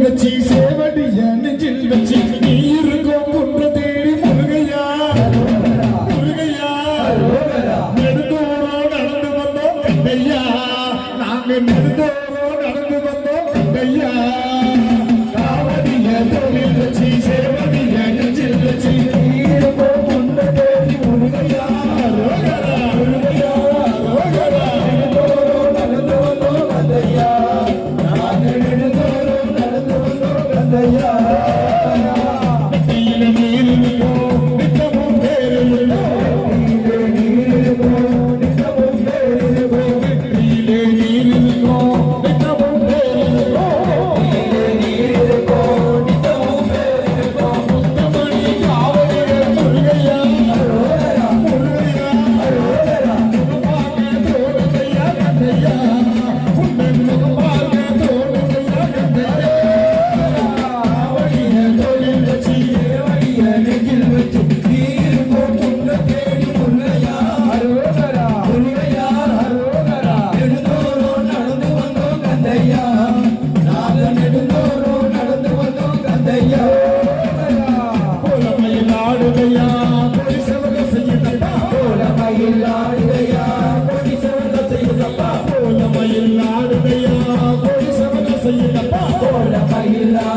வச்சு சேவடிய நெஞ்சில் வச்சு நீ இருக்கும் ஒன்று தேடி முருகையா முருகையா நெடுந்தோறும் நடந்து வந்தோம் கண்டையா நாங்க நெடுந்தோறும் நடந்து வந்தோம் கண்டையா காவடிய தோளில் வச்சு சேவடிய நெஞ்சில் வச்சு நீ இருக்கும் ஒன்று தேடி முருகையா முருகையா நெடுந்தோறும் நடந்து வந்தோம் கண்டையா நாங்க நெடுந்தோறும் நடந்து வந்தோம் கண்டையா Baila